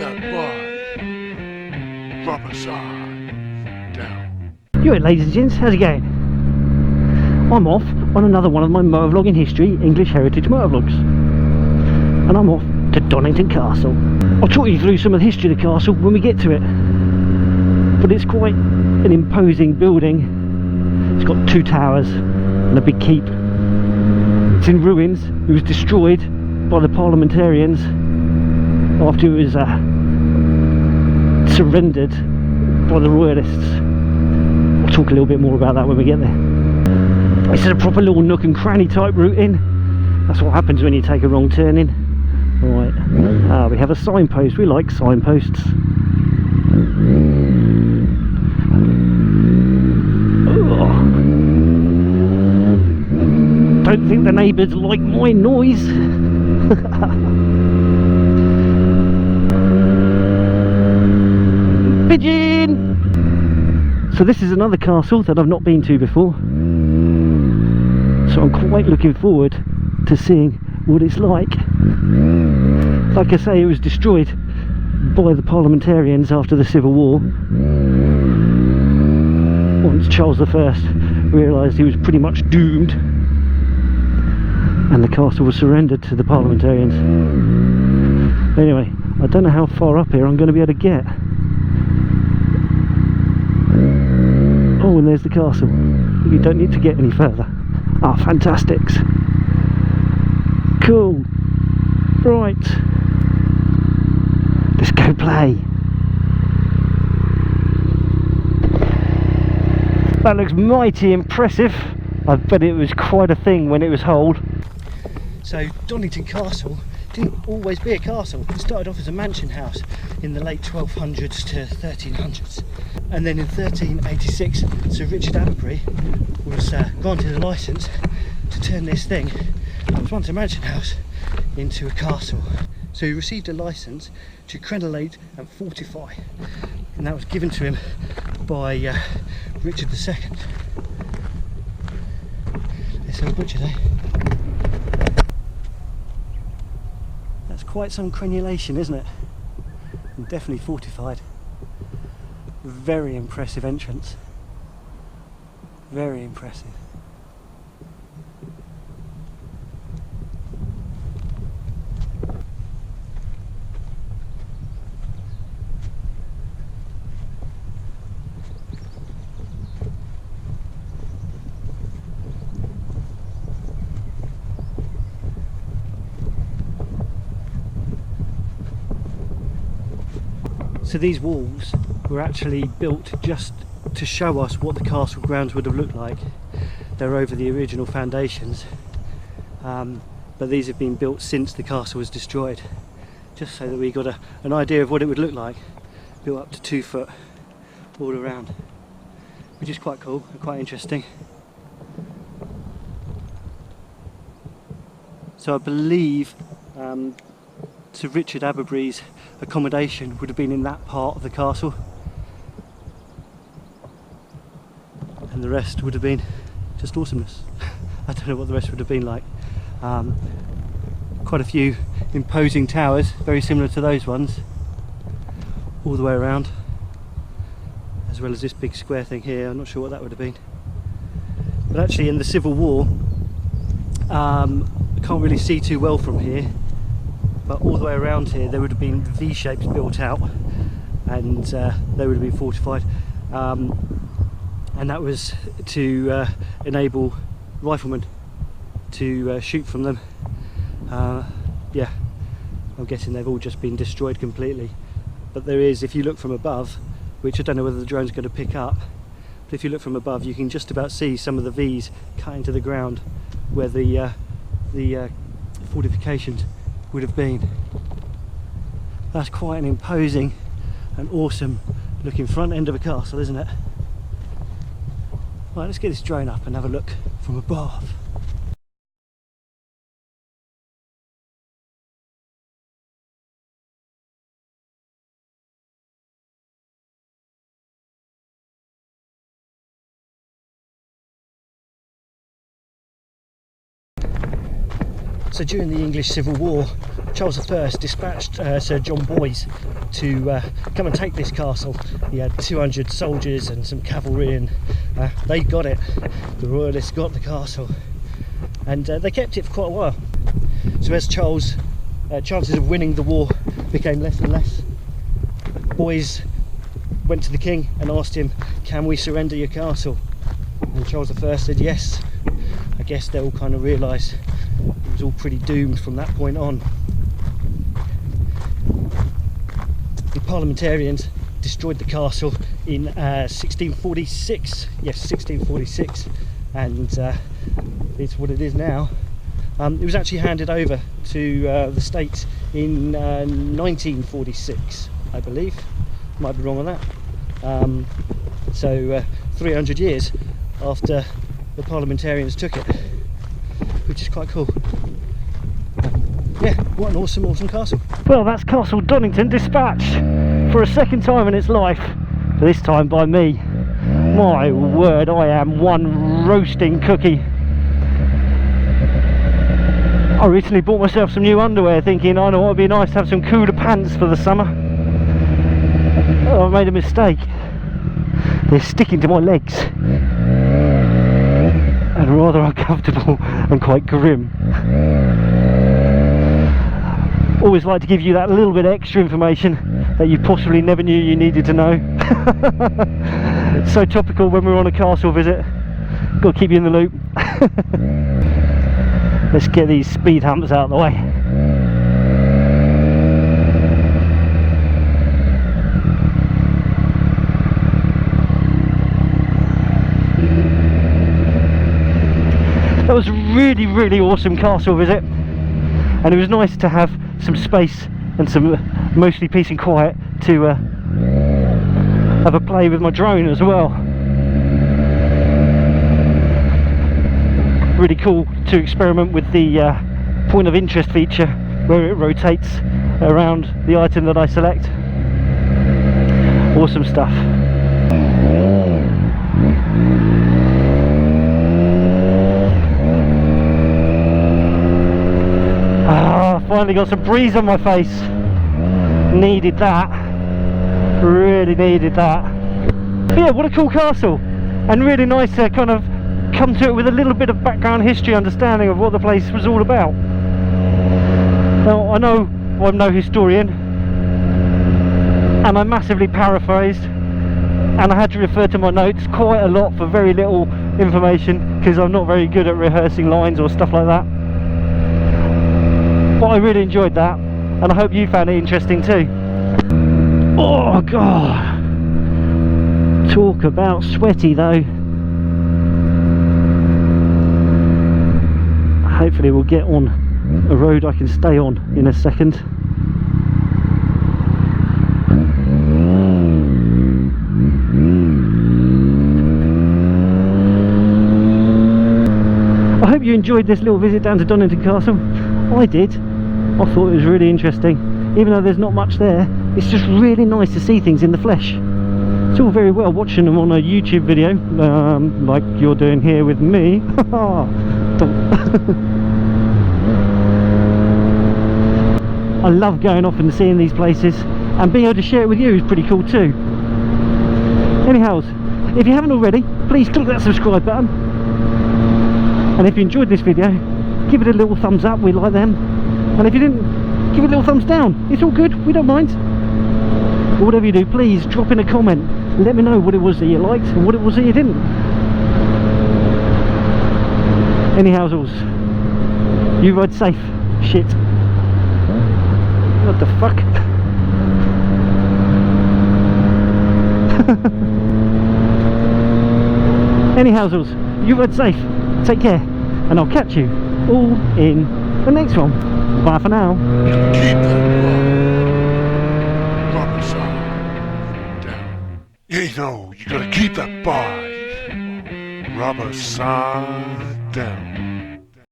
that bud. Drop a sign down. You right, ladies and gents, how's it going? I'm off on another one of my motovlogging history English heritage motovlogs, and I'm off to Donnington Castle. I'll talk you through some of the history of the castle when we get to it, but it's quite an imposing building. It's got 2 towers and a big keep. It's in ruins. It was destroyed by the Parliamentarians after it was surrendered by the Royalists. I'll talk a little bit more about that when we get there. This is a proper little nook and cranny type route in. That's what happens when you take a wrong turn in. Right, we have a signpost. We like signposts. Don't think the neighbours like my noise. Pigeon! So this is another castle that I've not been to before, so I'm quite looking forward to seeing what it's like. Like I say, it was destroyed by the Parliamentarians after the Civil War, once Charles I realised he was pretty much doomed, and the castle was surrendered to the Parliamentarians. Anyway, I don't know how far up here I'm going to be able to get. Oh, and there's the castle. You don't need to get any further. Ah, fantastics. Cool. Right. Let's go play. That looks mighty impressive. I bet it was quite a thing when it was holed. So Donnington Castle didn't always be a castle. It started off as a mansion house in the late 1200s to 1300s, and then in 1386 Sir Richard Atterbury was granted a licence to turn this thing that was once a mansion house into a castle. So he received a licence to crenellate and fortify, and that was given to him by Richard II. Let's have a butcher there. That's quite some crenulation, isn't it? And definitely fortified. Very impressive entrance. Very impressive. So these walls were actually built just to show us what the castle grounds would have looked like. They're over the original foundations, but these have been built since the castle was destroyed, just so that we got an idea of what it would look like, built up to 2 foot all around, which is quite cool and quite interesting. So I believe Sir Richard Atterbury's accommodation would have been in that part of the castle, and the rest would have been just awesomeness. I don't know what the rest would have been like. Quite a few imposing towers, very similar to those ones, all the way around, as well as this big square thing here. I'm not sure what that would have been, but actually in the Civil War, I can't really see too well from here, but all the way around here there would have been V-shapes built out, and they would have been fortified, and that was to enable riflemen to shoot from them. Yeah, I'm guessing they've all just been destroyed completely, but there is, if you look from above, which I don't know whether the drone's going to pick up, but if you look from above you can just about see some of the V's cut into the ground where the fortifications would have been. That's quite an imposing and awesome looking front end of a castle, isn't it? Right, let's get this drone up and have a look from above. So during the English Civil War, Charles I dispatched Sir John Boys to come and take this castle. He had 200 soldiers and some cavalry, and they got it. The Royalists got the castle, and they kept it for quite a while. So as Charles' chances of winning the war became less and less, Boys went to the king and asked him, can we surrender your castle? And Charles I said yes. I guess they all kind of realised it was all pretty doomed from that point on. The Parliamentarians destroyed the castle in 1646. Yes, 1646, and it's what it is now. It was actually handed over to the state in 1946, I believe. Might be wrong on that. So 300 years after the Parliamentarians took it, which is quite cool. Yeah, what an awesome castle. Well, that's Castle Donnington dispatched for a second time in its life, this time by me. My word, I am one roasting cookie. I recently bought myself some new underwear thinking, I know it would be nice to have some cooler pants for the summer. Oh, I made a mistake. They're sticking to my legs and rather uncomfortable and quite grim. Always like to give you that little bit extra information that you possibly never knew you needed to know. It's so topical when we're on a castle visit. Got to keep you in the loop. Let's get these speed humps out of the way. That was a really awesome castle visit, and it was nice to have some space and some mostly peace and quiet to have a play with my drone as well. Really cool to experiment with the point of interest feature, where it rotates around the item that I select. Awesome stuff. Finally got some breeze on my face. Needed that. Really needed that. But yeah, what a cool castle, and really nice to kind of come to it with a little bit of background history understanding of what the place was all about. Now, I know I'm no historian, and I massively paraphrased, and I had to refer to my notes quite a lot for very little information, because I'm not very good at rehearsing lines or stuff like that. But I really enjoyed that, and I hope you found it interesting too. Oh god, talk about sweaty though. Hopefully we'll get on a road I can stay on in a second. I hope you enjoyed this little visit down to Donnington Castle. I did. I thought it was really interesting. Even though there's not much there, it's just really nice to see things in the flesh. It's all very well watching them on a YouTube video, like you're doing here with me. I love going off and seeing these places, and being able to share it with you is pretty cool too. Anyhow, if you haven't already, please click that subscribe button, and if you enjoyed this video, give it a little thumbs up, we like them, and if you didn't, give it a little thumbs down. It's all good, we don't mind. But whatever you do, please drop in a comment, let me know what it was that you liked and what it was that you didn't. Anyhow, you ride safe. Shit. What the fuck? Anyhow, you ride safe. Take care, and I'll catch you all in the next one. Bye for now. Keep that rubber side down. You know, you gotta keep that bar rubber side down.